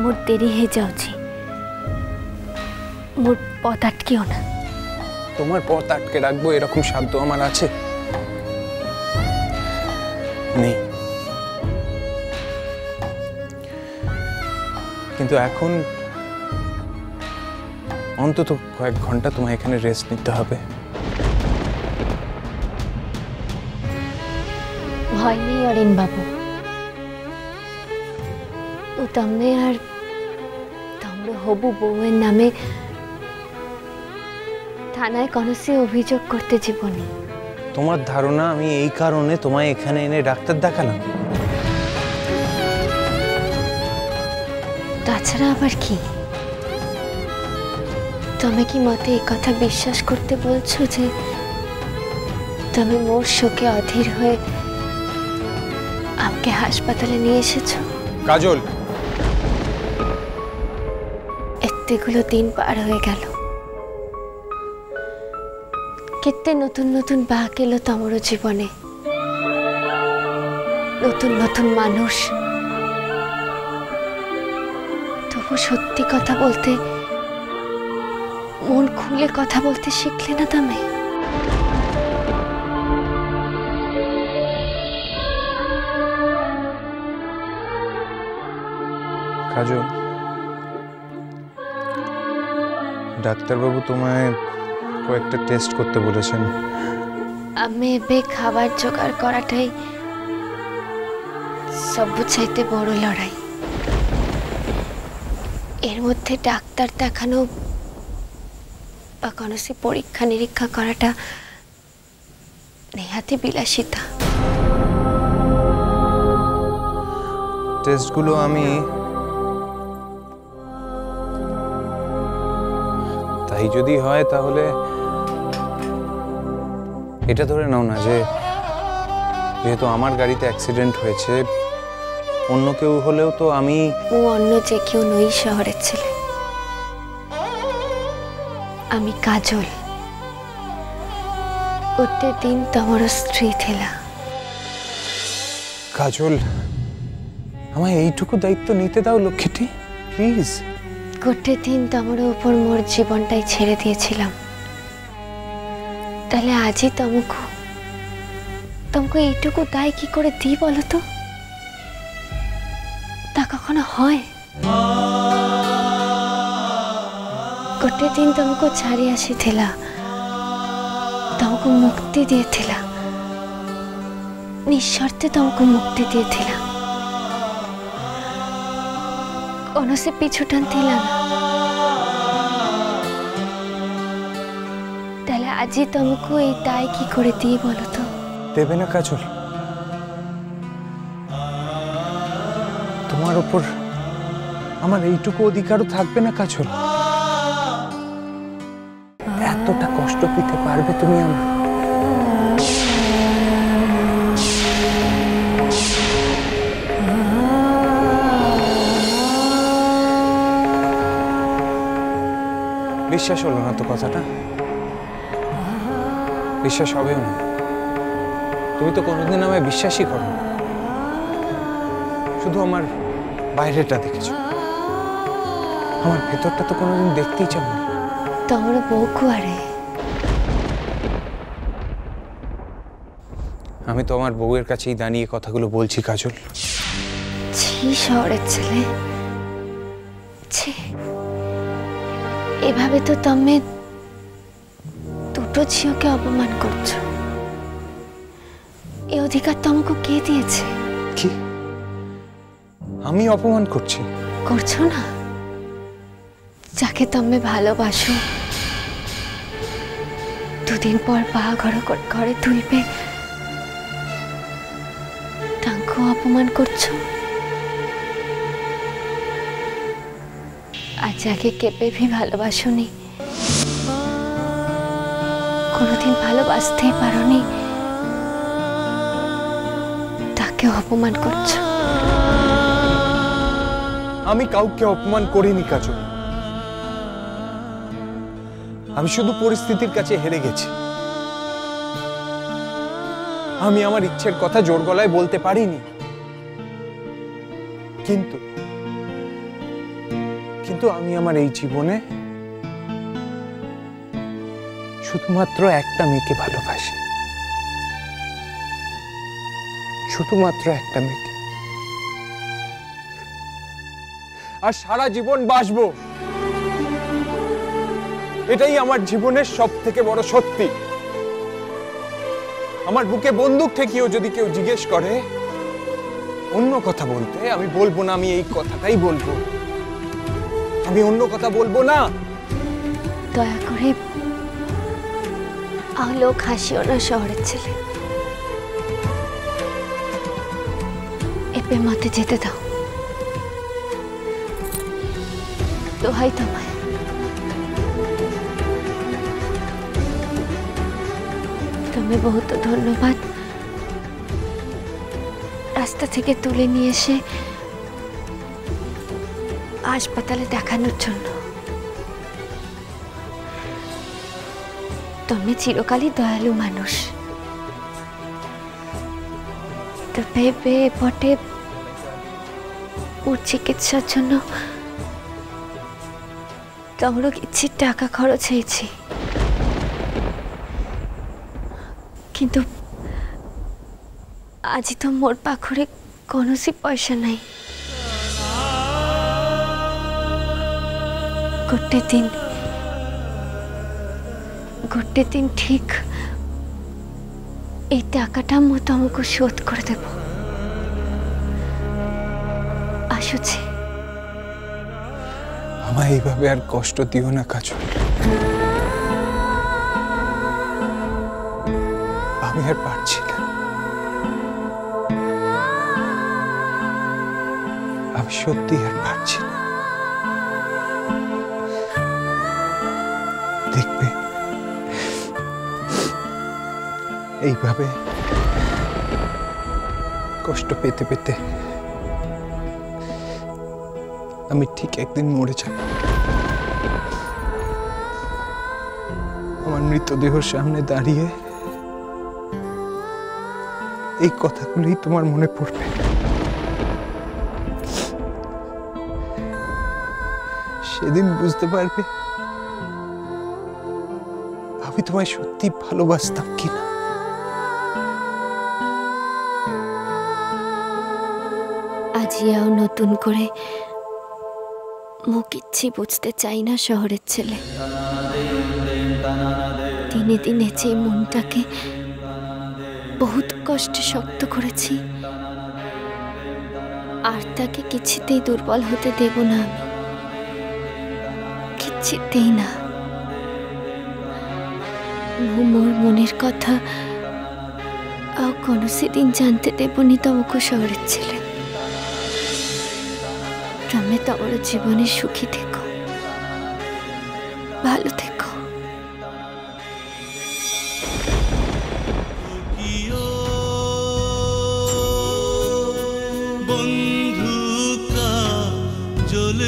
মোর দেরি হয়ে যাচ্ছি, মোর পথ আটকেও না। তোমার পথ আটকে রাখবো এরকম সাধ্য আমার আছে? নেই। কিন্তু এখন অন্তত কয়েক ঘন্টা তোমায় এখানে রেস্ট নিতে হবে। ভয় নেই অরিন বাবু, ও তমনে আর তমর হবু বউয়ের নামে থানায় কনসি অভিযোগ করতে জীবনী। তোমার ধারণা আমি এই কারণে তোমায় এখানে এনে ডাক্তার দেখালাম? তাছাড়া আবার কি? তুমি কি মতে এই কথা বিশ্বাস করতে বলছো যে তুমি মোর শোকে অধীর হয়ে আমাকে হাসপাতালে নিয়ে এসেছো? কাজল, এতগুলো দিন পার হয়ে গেল, কেতে নতুন নতুন বাঁক এলো তোমার জীবনে, নতুন নতুন মানুষ। তবু সত্যি কথা বলতে, মন খুলে কথা বলতে শিখলে না তুমি? কাজল, ডাক্তারবাবু তোমায় কয়েকটা টেস্ট করতে বলেছেন। আমি এবে খাবার জোগাড় করাটাই সবু চাইতে বড় লড়াই। এর মধ্যে ডাক্তার দেখানো বা কোনসি পরীক্ষা নিরীক্ষা করাটা নেহাতি বিলাসিতা। টেস্টগুলো তাই যদি হয় তাহলে এটা ধরে নাও না যে যেহেতু আমার গাড়িতে অ্যাক্সিডেন্ট হয়েছে, অন্য কেউ হলেও তো আমি। ও অন্য যে কেউ নই শহরের ছেলে, আমি কাজল, গোটে দিন তোমার স্ত্রী থিলা। কাজল, আমায় এইটুকু দায়িত্ব নিতে দাও লক্ষ্মীটি, প্লিজ। গোটে দিন তোমার উপর মোর জীবনটাই ছেড়ে দিয়েছিলাম, তাহলে আজই তোমাকে এইটুকু দায় কি করে দিই বলো তো? তা কখনো হয়? গোটে দিন তোমাকে ছাড়ি আসিছিলা, তোমাকে মুক্তি দিয়েছিলা, নিঃশর্তে তোমাকে মুক্তি দিয়েছিলা, কোনসি পিছু টানছিলা না। তাহলে আজই তোমাকে এই দায় কি করে দিই বলো তো? দেবে না কাজল? তোমার উপর আমার এইটুকু অধিকারও থাকবে না কাজল? এতটা কষ্ট পেতে পারবে তুমি আমার? বিশ্বাস হলো না তো কথাটা? বিশ্বাস হবেও না। তুমি তো কোনোদিন আমায় বিশ্বাসই করো না, শুধু আমার বাইরেটা দেখেছো, আমার ভেতরটা তো কোনোদিন দেখতেই চাও না। তোমার বউ কুয়ারে? আমি তো আমার বউয়ের কাছেই দাঁড়িয়ে কথাগুলো বলছি কাজল। ছি শহরের ছেলে, ছি। এভাবে তো তুমি দুটো ঝিওকে অপমান করছো। এই অধিকার তোমাকে কে দিয়েছে? কি আমি অপমান করছি? করছো না? যাকে তুমি ভালোবাসো, দুদিন পর ঘরে তুলবে, তাকে অপমান করছো। আর যাকে কেবে ভি ভালোবাসোনি, কোনোদিন ভালোবাসতেই পারোনি, তাকে অপমান করছো। আমি কাউকে অপমান করিনি কাজল, আমি শুধু পরিস্থিতির কাছে হেরে গেছি। আমি আমার ইচ্ছের কথা জোর গলায় বলতে পারিনি, কিন্তু কিন্তু আমি আমার এই জীবনে শুধুমাত্র একটা মেয়েকে ভালোবাসি, শুধুমাত্র একটা মেয়েকে, আর সারা জীবন বাঁচবো। এটাই আমার জীবনের সব থেকে বড় সত্যি। আমার বুকে বন্দুক ঠেকিয়েও যদি কেউ জিজ্ঞেস করে অন্য কথা বলতে, আমি বলবো না, আমি এই কথাটাই বলবো, আমি অন্য কথা বলবো না। দয়া করে আলোক হাসিও না শহরের ছেলে, এপে মতে যেতে দাও, দোহাই তোমায়। তুমি বহুত ধন্যবাদ রাস্তা থেকে তুলে নিয়ে এসে হাসপাতালে দেখানোর জন্য। তুমি চিরকালই দয়ালু মানুষ। তবে বটে ওর চিকিৎসার জন্য তোমারও কিছু টাকা খরচ হয়েছে, কিন্তু আজি তো মোর পাখরে কোনোসি পয়সা নাই। গোটে দিন ঠিক এই টাকাটা মু তোমাকে শোধ করে দেব। আসুছি। আমায় এইভাবে আর কষ্ট দিও না কাজল, আমি আর পারছি না। আমি সত্যি আর পারছি না। দেখবে এইভাবে কষ্ট পেতে পেতে আমি ঠিক একদিন মরে যাব। আমার মৃতদেহের সামনে দাঁড়িয়ে এই কথাগুলোই তোমার মনে পড়বে। সেদিন বুঝতে পারবে আমি তোমায় সত্যি ভালোবাসতাম কিনা। আজিয়াও নতুন করে মুখ ইচ্ছি বুঝতে চাই না শহরের ছেলে। দিনে দিনে যে মনটাকে বহুত কষ্টে শক্ত করেছি, আর তাকে কিছুতেই দুর্বল হতে দেব না আমি, কিছুতেই না। মোর মনের কথা কোনোসি দিন জানতে দেবনি তোমাকে শহরের ছেলে। তুমি তোমার জীবনে সুখী থেকো, ভালো থেকো। বন্ধু কা জল